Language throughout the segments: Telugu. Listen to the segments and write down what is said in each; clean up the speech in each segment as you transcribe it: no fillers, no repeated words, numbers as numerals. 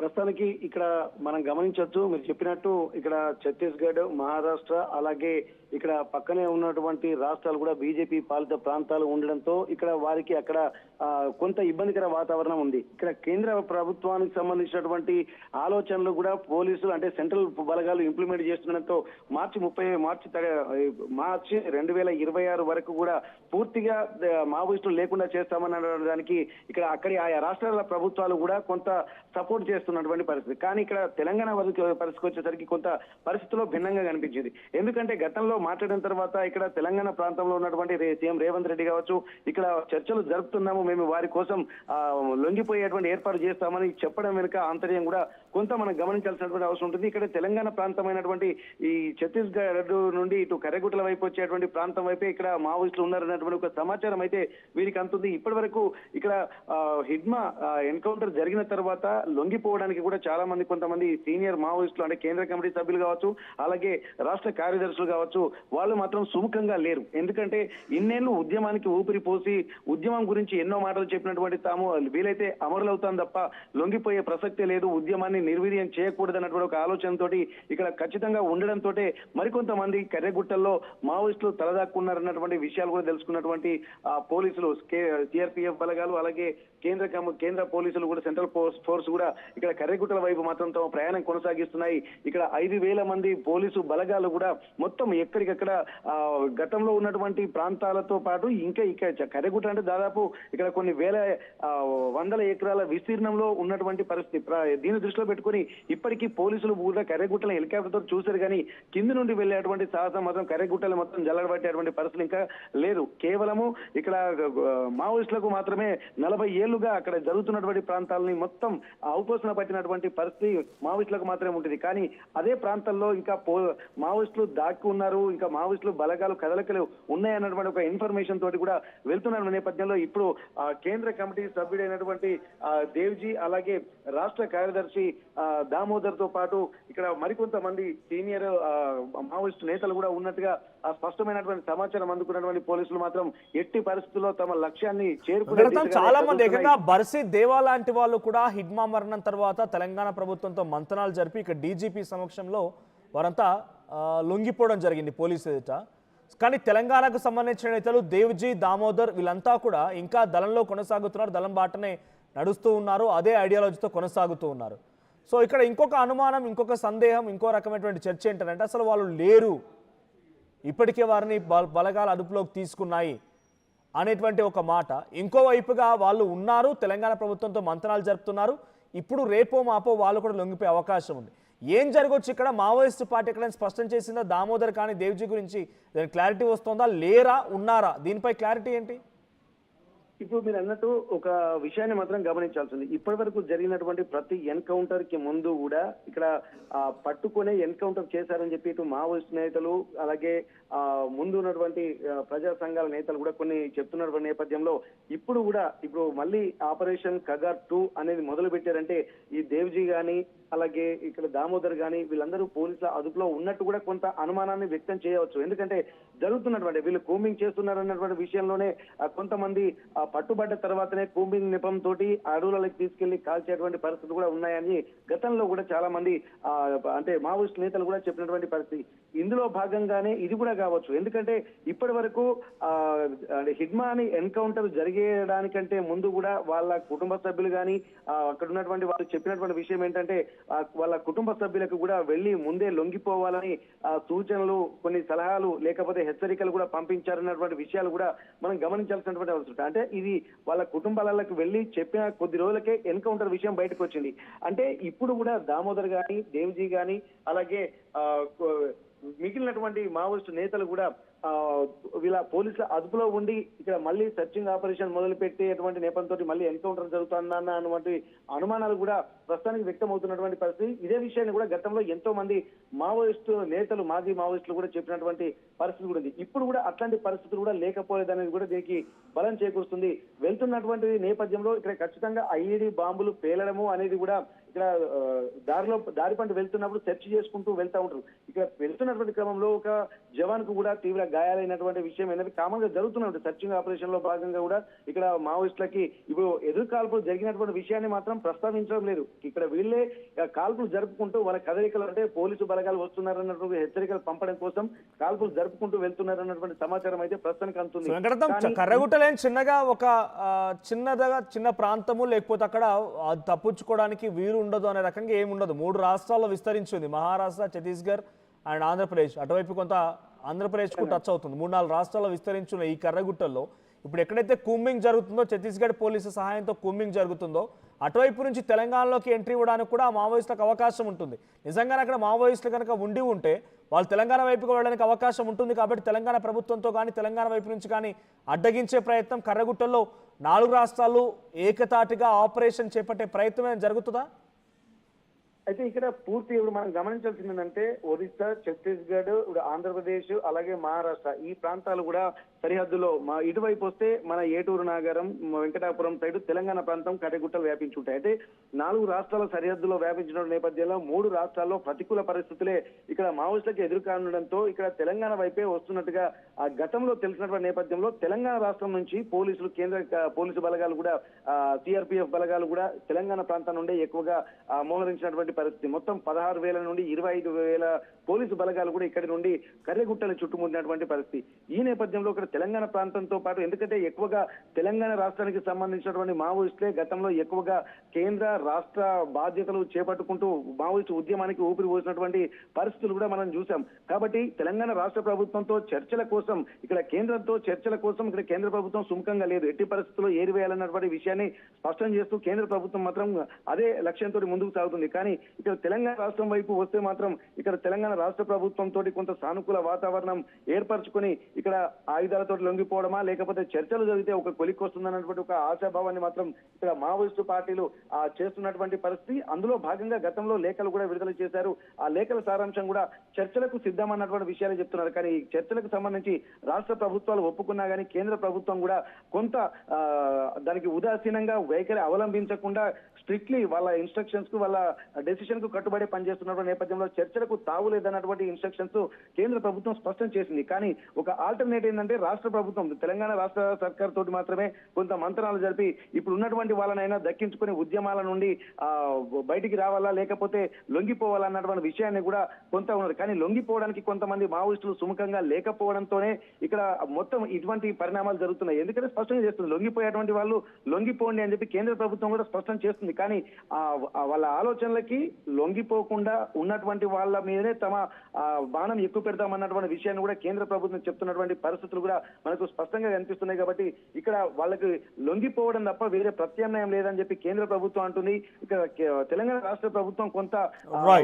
ప్రస్తుతానికి ఇక్కడ మనం గమనించవచ్చు, మీరు చెప్పినట్టు ఇక్కడ ఛత్తీస్గఢ్, మహారాష్ట్ర అలాగే ఇక్కడ పక్కనే ఉన్నటువంటి రాష్ట్రాలు కూడా బీజేపీ పాలిత ప్రాంతాలు ఉండడంతో ఇక్కడ వారికి అక్కడ కొంత ఇబ్బందికర వాతావరణం ఉంది. ఇక్కడ కేంద్ర ప్రభుత్వానికి సంబంధించినటువంటి ఆలోచనలు కూడా పోలీసులు అంటే సెంట్రల్ బలగాలు ఇంప్లిమెంట్ చేస్తుండడంతో మార్చి 2026 వరకు కూడా పూర్తిగా మావోయిస్టులు లేకుండా చేస్తామనడానికి ఇక్కడ అక్కడి ఆయా రాష్ట్రాల ప్రభుత్వాలు కూడా కొంత సపోర్ట్ చేస్తున్నటువంటి పరిస్థితి. కానీ ఇక్కడ తెలంగాణ పరిస్థితికి వచ్చేసరికి కొంత పరిస్థితిలో భిన్నంగా కనిపించింది. ఎందుకంటే గతంలో మాట్లాడిన తర్వాత ఇక్కడ తెలంగాణ ప్రాంతంలో ఉన్నటువంటి సీఎం రేవంత్ రెడ్డి కావచ్చు, ఇక్కడ చర్చలు జరుపుతున్నాము, మేము వారి కోసం లొంగిపోయేటువంటి ఏర్పాటు చేస్తామని చెప్పడం వెనుక ఆంతర్యం కూడా కొంత మనం గమనించాల్సినటువంటి అవసరం ఉంటుంది. ఇక్కడ తెలంగాణ ప్రాంతమైనటువంటి ఈ ఛత్తీస్గఢ్ నుండి ఇటు కర్రెగుట్టల వైపు వచ్చేటువంటి ప్రాంతం వైపే ఇక్కడ మావోయిస్టులు ఉన్నారన్నటువంటి ఒక సమాచారం అయితే వీరికి అందుతుంది. ఇప్పటి వరకు ఇక్కడ హిడ్మా ఎన్కౌంటర్ జరిగిన తర్వాత లొంగిపోవడానికి కూడా చాలా మంది కొంతమంది సీనియర్ మావోయిస్టులు అంటే కేంద్ర కమిటీ సభ్యులు కావచ్చు, అలాగే రాష్ట్ర కార్యదర్శులు కావచ్చు, వాళ్ళు మాత్రం సుముఖంగా లేరు. ఎందుకంటే ఇన్నేళ్లు ఉద్యమానికి ఊపిరి పోసి ఉద్యమం గురించి ఎన్నో మాటలు చెప్పినటువంటి తాము వీలైతే అమరులవుతాం తప్ప లొంగిపోయే ప్రసక్తే లేదు, ఉద్యమాన్ని నిర్వీర్యం చేయకూడదన్నటువంటి ఒక ఆలోచనతో ఇక్కడ ఖచ్చితంగా ఉండడంతో మరికొంతమంది కర్రెగుట్టల్లో మావోయిస్టులు తలదాక్కున్నారన్నటువంటి విషయాలు కూడా తెలుసుకున్నటువంటి పోలీసులు, సిఆర్పీఎఫ్ బలగాలు అలాగే కేంద్ర పోలీసులు కూడా సెంట్రల్ ఫోర్స్ కూడా ఇక్కడ కర్రెగుట్టల వైపు మాత్రం తమ ప్రయాణం కొనసాగిస్తున్నాయి. ఇక్కడ 5,000 మంది పోలీసు బలగాలు కూడా మొత్తం ఎక్కడికక్కడ గతంలో ఉన్నటువంటి ప్రాంతాలతో పాటు ఇంకా కర్రెగుట్ట అంటే దాదాపు ఇక్కడ కొన్ని వందల ఎకరాల విస్తీర్ణంలో ఉన్నటువంటి పరిస్థితి. దీన్ని దృష్టిలో పెట్టుకుని ఇప్పటికీ పోలీసులు కూడా కర్రెగుట్టలను హెలికాప్టర్ తో చూశారు, కానీ కింది నుండి వెళ్లేటువంటి సాహసం మాత్రం కర్రెగుట్టలు మొత్తం జల్లడబట్టేటువంటి పరిస్థితులు ఇంకా లేదు. కేవలము ఇక్కడ మావోయిస్టులకు మాత్రమే 40 ఏళ్లుగా అక్కడ జరుగుతున్నటువంటి ప్రాంతాలని మొత్తం అవపోసన పట్టినటువంటి పరిస్థితి మావోయిస్టులకు మాత్రమే ఉంటుంది. కానీ అదే ప్రాంతాల్లో ఇంకా మావోయిస్టులు దాక్కి ఉన్నారు, ఇంకా మావోయిస్టులు బలగాలు కదలికలు ఉన్నాయన్నటువంటి ఒక ఇన్ఫర్మేషన్ తోటి కూడా వెళ్తున్న నేపథ్యంలో ఇప్పుడు కేంద్ర కమిటీ సభ్యుడైనటువంటి దేవ్జీ అలాగే రాష్ట్ర కార్యదర్శి దామోదర్ తో పాటు ఇక్కడ మరికొంతమంది సీనియర్ మావోయిస్టు నేతలు కూడా ఉన్నట్టుగా స్పష్టమైనటువంటి సమాచారం అందుకున్నటువంటి పోలీసులు మాత్రం ఎట్టి పరిస్థితుల్లో తమ లక్ష్యాన్ని చేరుకునే చాలా మంది ఏకంగా బర్సీ దేవా లాంటి వాళ్ళు కూడా హిడ్మా మరణం తర్వాత తెలంగాణ ప్రభుత్వంతో మంతనాలు జరిపి ఇక్కడ డీజీపీ సమక్షంలో వారంతా లొంగిపోవడం జరిగింది పోలీసు ఎదుట. కానీ తెలంగాణకు సంబంధించిన నేతలు దేవ్జీ, దామోదర్ వీళ్ళంతా కూడా ఇంకా దళంలో కొనసాగుతున్నారు, దళం బాటనే నడుస్తూ ఉన్నారు, అదే ఐడియాలజీతో కొనసాగుతూ ఉన్నారు. సో ఇక్కడ ఇంకొక అనుమానం, ఇంకొక సందేహం, ఇంకో రకమైనటువంటి చర్చ ఏంటంటే అసలు వాళ్ళు లేరు, ఇప్పటికే వారిని బలగాలు అదుపులోకి తీసుకున్నాయి అనేటువంటి ఒక మాట. ఇంకోవైపుగా వాళ్ళు ఉన్నారు, తెలంగాణ ప్రభుత్వంతో మంతనాలు జరుపుతున్నారు, ఇప్పుడు రేపో మాపో వాళ్ళు కూడా లొంగిపోయే అవకాశం ఉంది. ఏం జరగవచ్చు ఇక్కడ? మావోయిస్ట్ పార్టీ ఎక్కడైనా స్పష్టం చేసిందా దామోదర్ కానీ దేవ్జీ గురించి దాని క్లారిటీ వస్తుందా, లేరా, ఉన్నారా? దీనిపై క్లారిటీ ఏంటి? ఇప్పుడు మీరు అన్నట్టు ఒక విషయాన్ని మాత్రం గమనించాల్సింది. ఇప్పటి వరకు జరిగినటువంటి ప్రతి ఎన్కౌంటర్ కి ముందు కూడా ఇక్కడ పట్టుకునే ఎన్కౌంటర్ చేశారని చెప్పి ఇటు మావోయిస్ట్ నేతలు అలాగే ముందు ఉన్నటువంటి ప్రజా సంఘాల నేతలు కూడా కొన్ని చెప్తున్నటువంటి నేపథ్యంలో ఇప్పుడు మళ్ళీ ఆపరేషన్ కగార్ 2 అనేది మొదలు పెట్టారంటే ఈ దేవ్జీ గాని అలాగే ఇక్కడ దామోదర్ గాని వీళ్ళందరూ పోలీసుల అదుపులో ఉన్నట్టు కూడా కొంత అనుమానాన్ని వ్యక్తం చేయవచ్చు. ఎందుకంటే జరుగుతున్నటువంటి వీళ్ళు కూంబింగ్ చేస్తున్నారన్నటువంటి విషయంలోనే కొంతమంది పట్టుబడ్డ తర్వాతనే కూంబింగ్ నెపం తోటి అడవులకి తీసుకెళ్లి కాల్చేటువంటి పరిస్థితులు కూడా ఉన్నాయని గతంలో కూడా చాలా మంది అంటే మావోయిస్ట్ నేతలు కూడా చెప్పినటువంటి పరిస్థితి. ఇందులో భాగంగానే ఇది కూడా కావచ్చు. ఎందుకంటే ఇప్పటి వరకు హిడ్మాని ఎన్కౌంటర్ జరిగేయడానికంటే ముందు కూడా వాళ్ళ కుటుంబ సభ్యులు కానీ అక్కడ ఉన్నటువంటి వాళ్ళు చెప్పినటువంటి విషయం ఏంటంటే వాళ్ళ కుటుంబ సభ్యులకు కూడా వెళ్లి ముందే లొంగిపోవాలని సూచనలు, కొన్ని సలహాలు లేకపోతే హెచ్చరికలు కూడా పంపించారన్నటువంటి విషయాలు కూడా మనం గమనించాల్సినటువంటి అవసరం. అంటే ఇది వాళ్ళ కుటుంబాలకు వెళ్లి చెప్పిన కొద్ది రోజులకే ఎన్కౌంటర్ విషయం బయటకు వచ్చింది. అంటే ఇప్పుడు కూడా దామోదర్ గాని దేవ్జీ గాని అలాగే మిగిలినటువంటి మావోయిస్టు నేతలు కూడా వీళ్ళ పోలీసుల అదుపులో ఉండి ఇక్కడ మళ్ళీ సర్చింగ్ ఆపరేషన్ మొదలు పెట్టేటువంటి నేపథ్యంతో మళ్ళీ ఎన్కౌంటర్ జరుగుతుందన్న అన్నటువంటి అనుమానాలు కూడా ప్రస్తుతానికి వ్యక్తం అవుతున్నటువంటి పరిస్థితి. ఇదే విషయాన్ని కూడా గతంలో ఎంతో మంది మావోయిస్టు నేతలు, మాజీ మావోయిస్టులు కూడా చెప్పినటువంటి పరిస్థితి కూడా ఉంది. ఇప్పుడు కూడా అట్లాంటి పరిస్థితులు కూడా లేకపోలేదనేది కూడా దీనికి బలం చేకూరుస్తుంది. వెళ్తున్నటువంటి నేపథ్యంలో ఇక్కడ ఖచ్చితంగా ఐఈడీ బాంబులు పేలడము అనేది కూడా ఇక్కడ దారి పంట వెళ్తున్నప్పుడు సెర్చ్ చేసుకుంటూ వెళ్తా ఉంటారు. ఇక్కడ వెళ్తున్నటువంటి క్రమంలో ఒక జవాన్ కు కూడా తీవ్ర గాయాలైనటువంటి విషయం ఏంటంటే కామన్ గా జరుగుతున్నటువంటి సర్చింగ్ ఆపరేషన్ లో భాగంగా కూడా ఇక్కడ మావోయిస్టులకి ఇప్పుడు ఎదురు కాల్పులు జరిగినటువంటి విషయాన్ని మాత్రం ప్రస్తావించడం లేదు. ఇక్కడ వీళ్ళే కాల్పులు జరుపుకుంటూ వాళ్ళ కదలికలు అంటే పోలీసు బలగాలు వస్తున్నారన్నటువంటి హెచ్చరికలు పంపడం కోసం కాల్పులు జరుపుకుంటూ వెళ్తున్నారన్నటువంటి సమాచారం అయితే ప్రస్తుతానికి అందుతుంది. కర్రగుట్టలేని చిన్నగా ఒక చిన్న ప్రాంతము లేకపోతే అక్కడ తప్పించుకోవడానికి వీలు ఉండదు అనే రకంగా ఏమి ఉండదు. 3 రాష్ట్రాల్లో విస్తరించింది, మహారాష్ట్ర, ఛత్తీస్గఢ్ అండ్ ఆంధ్రప్రదేశ్. అటువైపు కొంత ఆంధ్రప్రదేశ్కు టచ్ అవుతుంది. 3-4 రాష్ట్రాల్లో విస్తరించిన ఈ కర్రగుట్టల్లో ఇప్పుడు ఎక్కడైతే కూంబింగ్ జరుగుతుందో, ఛత్తీస్గఢ్ పోలీసు సహాయంతో కూంబింగ్ జరుగుతుందో, అటువైపు నుంచి తెలంగాణలోకి ఎంట్రీ ఇవ్వడానికి కూడా మావోయిస్టులకు అవకాశం ఉంటుంది. నిజంగానే అక్కడ మావోయిస్టులు కనుక ఉంటే వాళ్ళు తెలంగాణ వైపుకు వెళ్ళడానికి అవకాశం ఉంటుంది. కాబట్టి తెలంగాణ ప్రభుత్వంతో కానీ తెలంగాణ వైపు నుంచి కానీ అడ్డగించే ప్రయత్నం కర్రగుట్టల్లో 4 రాష్ట్రాలు ఏకతాటిగా ఆపరేషన్ చేపట్టే ప్రయత్నం జరుగుతుందా? అయితే ఇక్కడ పూర్తి ఇప్పుడు మనం గమనించాల్సింది ఏంటంటే ఒరిస్సా, ఛత్తీస్గఢ్, ఇప్పుడు ఆంధ్రప్రదేశ్ అలాగే మహారాష్ట్ర ఈ ప్రాంతాలు కూడా సరిహద్దులో ఇటువైపు వస్తే మన ఏటూరు నాగరం, వెంకటాపురం సైడ్ తెలంగాణ ప్రాంతం కర్రగుట్టలు వ్యాపించి ఉంటాయి. అయితే 4 రాష్ట్రాల సరిహద్దులో వ్యాపించిన నేపథ్యంలో 3 రాష్ట్రాల్లో ప్రతికూల పరిస్థితులే ఇక్కడ మావోయిస్టులకు ఎదురు కానుండడంతో ఇక్కడ తెలంగాణ వైపే వస్తున్నట్టుగా ఆ గతంలో తెలిసినటువంటి నేపథ్యంలో తెలంగాణ రాష్ట్రం నుంచి పోలీసులు, కేంద్ర పోలీసు బలగాలు కూడా సిఆర్పిఎఫ్ బలగాలు కూడా తెలంగాణ ప్రాంతం నుండి ఎక్కువగా మోహరించినటువంటి పరిస్థితి. మొత్తం 16,000 నుండి 25,000 పోలీసు బలగాలు కూడా ఇక్కడి నుండి కర్రగుట్టలు చుట్టుముట్టినటువంటి పరిస్థితి. ఈ నేపథ్యంలో ఇక్కడ తెలంగాణ ప్రాంతంతో పాటు ఎందుకంటే ఎక్కువగా తెలంగాణ రాష్ట్రానికి సంబంధించినటువంటి మావోయిస్టులే గతంలో ఎక్కువగా కేంద్ర రాష్ట్ర బాధ్యతలు చేపట్టుకుంటూ మావోయిస్టు ఉద్యమానికి ఊపిరి పోసినటువంటి పరిస్థితులు కూడా మనం చూసాం. కాబట్టి తెలంగాణ రాష్ట్ర ప్రభుత్వంతో చర్చల కోసం ఇక్కడ కేంద్రంతో చర్చల కోసం ఇక్కడ కేంద్ర ప్రభుత్వం సుముఖంగా లేదు. ఎట్టి పరిస్థితుల్లో ఏరివేయాలన్నటువంటి విషయాన్ని స్పష్టం చేస్తూ కేంద్ర ప్రభుత్వం మాత్రం అదే లక్ష్యంతో ముందుకు సాగుతుంది. కానీ ఇక్కడ తెలంగాణ రాష్ట్రం వైపు వస్తే మాత్రం ఇక్కడ తెలంగాణ రాష్ట్ర ప్రభుత్వంతో కొంత సానుకూల వాతావరణం ఏర్పరచుకొని ఇక్కడ ఆయుధాలతో లొంగిపోవడమా లేకపోతే చర్చలు జరిగితే ఒక కొలిక్కి వస్తుందన్నటువంటి ఒక ఆశాభావాన్ని మాత్రం ఇక్కడ మావోయిస్టు పార్టీలు చేస్తున్నటువంటి పరిస్థితి. అందులో భాగంగా గతంలో లేఖలు కూడా విడుదల చేశారు. ఆ లేఖల సారాంశం కూడా చర్చలకు సిద్ధమన్నటువంటి విషయాలు చెప్తున్నారు. కానీ ఈ చర్చలకు సంబంధించి రాష్ట్ర ప్రభుత్వాలు ఒప్పుకున్నా కానీ కేంద్ర ప్రభుత్వం కూడా కొంత దానికి ఉదాసీనంగా వైఖరి అవలంబించకుండా స్ట్రిక్ట్లీ వాళ్ళ ఇన్స్ట్రక్షన్స్ కు వాళ్ళ డెసిషన్ కు కట్టుబడి పనిచేస్తున్నటువంటి నేపథ్యంలో చర్చలకు తావులేదన్నటువంటి ఇన్స్ట్రక్షన్స్ కేంద్ర ప్రభుత్వం స్పష్టం చేసింది. కానీ ఒక ఆల్టర్నేట్ ఏంటంటే రాష్ట్ర ప్రభుత్వం తెలంగాణ రాష్ట్ర సర్కార్ తోటి మాత్రమే కొంత మంత్రాలు జరిపి ఇప్పుడు ఉన్నటువంటి వాళ్ళనైనా దక్కించుకుని ఉద్యమాల నుండి బయటికి రావాలా లేకపోతే లొంగిపోవాలా అన్నటువంటి విషయాన్ని కూడా కొంత ఉన్నారు. కానీ లొంగిపోవడానికి కొంతమంది మావోయిస్టులు సుముఖంగా లేకపోవడంతోనే ఇక్కడ మొత్తం ఇటువంటి పరిణామాలు జరుగుతున్నాయి. ఎందుకంటే స్పష్టంగా చేస్తుంది లొంగిపోయేటువంటి వాళ్ళు లొంగిపోండి అని చెప్పి కేంద్ర ప్రభుత్వం కూడా స్పష్టం చేస్తుంది. కానీ వాళ్ళ ఆలోచనలకి లొంగిపోకుండా ఉన్నటువంటి వాళ్ళ మీదనే తమ బాణం ఎక్కువ పెడతామన్నటువంటి విషయాన్ని కూడా కేంద్ర ప్రభుత్వం చెప్తున్నటువంటి పరిస్థితులు కూడా మనకు స్పష్టంగా కనిపిస్తున్నాయి. కాబట్టి ఇక్కడ వాళ్ళకి లొంగిపోవడం తప్ప వేరే ప్రత్యామ్నాయం లేదని చెప్పి కేంద్ర ప్రభుత్వం అంటుంది. ఇక్కడ తెలంగాణ రాష్ట్ర ప్రభుత్వం కొంత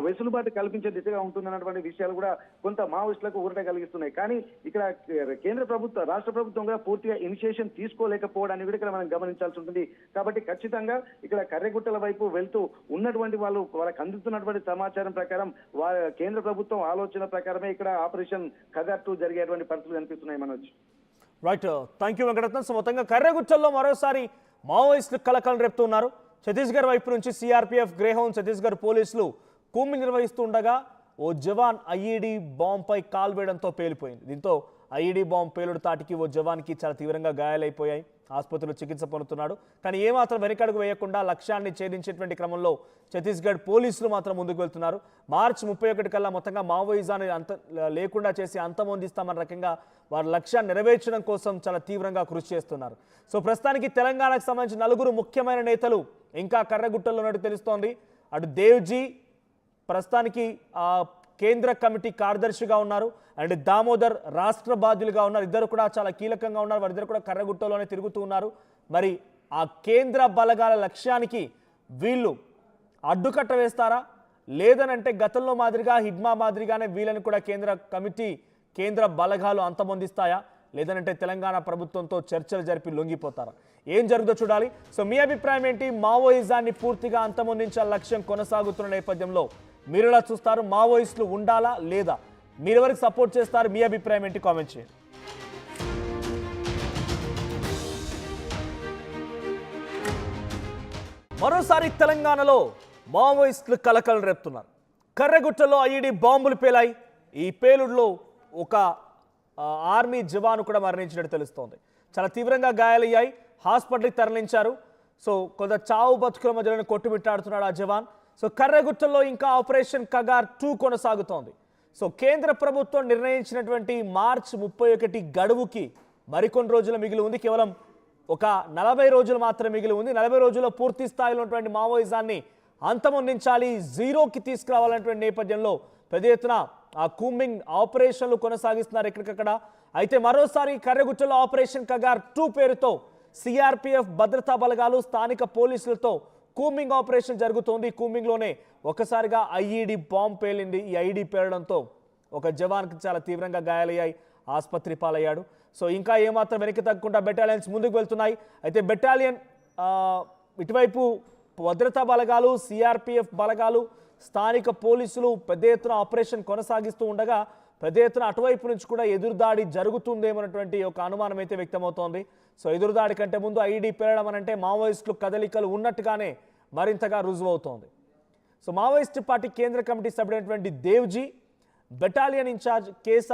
వెసులుబాటు కల్పించే దిశగా ఉంటుందన్నటువంటి విషయాలు కూడా కొంత మావోయిస్టులకు ఊరట కలిగిస్తున్నాయి. కానీ ఇక్కడ కేంద్ర ప్రభుత్వం రాష్ట్ర ప్రభుత్వం కూడా పూర్తిగా ఇనిషియేషన్ తీసుకోలేకపోవడాన్ని కూడా ఇక్కడ మనం గమనించాల్సి ఉంటుంది. కాబట్టి ఖచ్చితంగా ఇక్కడ కర్రగుట్టల వైపు వెళ్తూ ఉన్నటువంటి వాళ్ళకి అందుతున్నటువంటి సమాచారం ప్రకారం కేంద్ర ప్రభుత్వం ఆలోచన ప్రకారమే ఇక్కడ ఆపరేషన్ ఖదర్ 2 జరిగేటువంటి పరిస్థితులు కనిపిస్తున్నాయి. Manoj, right, thank you Venkataratnam. So మొత్తంగా కర్రగుట్టల్లో మరోసారి మావోయిస్టులు కలకలం రేపుతున్నారు. ఛత్తీస్గఢ్ వైపు నుంచి సిఆర్పిఎఫ్, గ్రేహౌండ్, ఛత్తీస్గఢ్ పోలీసులు కూంబింగ్ నిర్వహిస్తుండగా ఓ జవాన్ ఐఈడి బాంబుపై కాల్వేయడంతో పేలిపోయింది. దీంతో ఐఈడి బాంబు పేలుడు తాటికి ఓ జవాన్కి చాలా తీవ్రంగా గాయాలైపోయాయి. ఆసుపత్రిలో చికిత్స పొందుతున్నాడు. కానీ ఏమాత్రం వెనకడుగు వేయకుండా లక్ష్యాన్ని ఛేదించేటువంటి క్రమంలో ఛత్తీస్గఢ్ పోలీసులు మాత్రం ముందుకు వెళ్తున్నారు. మార్చి 31 కల్లా మొత్తంగా మావోయిజాన్ని లేకుండా చేసి అంతమొందిస్తామన్న రకంగా వారి లక్ష్యాన్ని నెరవేర్చడం కోసం చాలా తీవ్రంగా కృషి చేస్తున్నారు. సో ప్రస్తుతానికి తెలంగాణకు సంబంధించిన 4 ముఖ్యమైన నేతలు ఇంకా కర్రగుట్టల్లో ఉన్నట్టు తెలుస్తోంది. అటు దేవ్జీ ప్రస్తుతానికి కేంద్ర కమిటీ కార్యదర్శిగా ఉన్నారు, అండ్ దామోదర్ రాష్ట్ర బాధ్యులుగా ఉన్నారు. ఇద్దరు కూడా చాలా కీలకంగా ఉన్నారు. వారిద్దరు కూడా కర్రగుట్టలోనే తిరుగుతూ ఉన్నారు. మరి ఆ కేంద్ర బలగాల లక్ష్యానికి వీళ్ళు అడ్డుకట్ట వేస్తారా, లేదనంటే గతంలో మాదిరిగా హిడ్మా మాదిరిగానే వీళ్ళని కూడా కేంద్ర కమిటీ, కేంద్ర బలగాలు అంతమొందిస్తాయా, లేదనంటే తెలంగాణ ప్రభుత్వంతో చర్చలు జరిపి లొంగిపోతారా? ఏం జరుగుతుందో చూడాలి. సో మీ అభిప్రాయం ఏంటి? మావోయిజాన్ని పూర్తిగా అంతమొందించే లక్ష్యం కొనసాగుతున్న నేపథ్యంలో మీరు ఎలా చూస్తారు? మావోయిస్టులు ఉండాలా లేదా? మీరెవరికి సపోర్ట్ చేస్తారు? మీ అభిప్రాయం ఏంటి? కామెంట్ చేయండి. మరోసారి తెలంగాణలో మావోయిస్టులు కలకలం రేపుతున్నారు. కర్రగుట్టలో ఐఈడి బాంబులు పేలాయి. ఈ పేలుడులో ఒక ఆర్మీ జవాను కూడా మరణించినట్టు తెలుస్తోంది. చాలా తీవ్రంగా గాయాలయ్యాయి, హాస్పిటల్కి తరలించారు. సో కొంత చావు బతుకుల మధ్యలో కొట్టుమిట్టాడుతున్నాడు ఆ జవాన్. సో కర్రగుట్టలో ఇంకా ఆపరేషన్ కగార్ 2 కొనసాగుతోంది. సో కేంద్ర ప్రభుత్వం నిర్ణయించినటువంటి మార్చి 31 గడువుకి మరికొన్ని రోజులు మిగిలి ఉంది. కేవలం ఒక 40 రోజులు మాత్రమే మిగిలి ఉంది. 40 రోజుల్లో పూర్తి స్థాయిలో ఉన్నటువంటి మావోయిజాన్ని అంతమొందించాలి, జీరోకి తీసుకురావాలన్నటువంటి నేపథ్యంలో పెద్ద ఎత్తున ఆ కూంబింగ్ ఆపరేషన్లు కొనసాగిస్తున్నారు ఎక్కడికక్కడ. అయితే మరోసారి కర్రగుట్టలో ఆపరేషన్ కగార్ 2 పేరుతో సిఆర్పిఎఫ్ భద్రతా బలగాలు స్థానిక పోలీసులతో కూంబింగ్ ఆపరేషన్ జరుగుతోంది. కూంబింగ్లోనే ఒకసారిగా ఐఈడి బాంబ్ పేలింది. ఈ ఐఈడి పేలడంతో ఒక జవాన్కి చాలా తీవ్రంగా గాయాలయ్యాయి, ఆసుపత్రి పాలయ్యాడు. సో ఇంకా ఏమాత్రం వెనక్కి తగ్గకుండా బెటాలియన్స్ ముందుకు వెళ్తున్నాయి. అయితే బెటాలియన్ ఇటువైపు భద్రతా బలగాలు, సిఆర్పిఎఫ్ బలగాలు, స్థానిక పోలీసులు పెద్ద ఎత్తున ఆపరేషన్ కొనసాగిస్తూ ఉండగా పెద్ద ఎత్తున అటువైపు నుంచి కూడా ఎదురుదాడి జరుగుతుందేమన్నటువంటి ఒక అనుమానం అయితే వ్యక్తమవుతోంది. సో ఎదురుదాడి కంటే ముందు ఐఈడి పేలడం అనంటే మావోయిస్టులు కదలికలు ఉన్నట్టుగానే మరింతగా రుజువవుతోంది. సో మావోయిస్ట్ పార్టీ కేంద్ర కమిటీ సభ్యుడైనటువంటి దేవ్జీ, బెటాలియన్ ఇన్ఛార్జ్ కేసా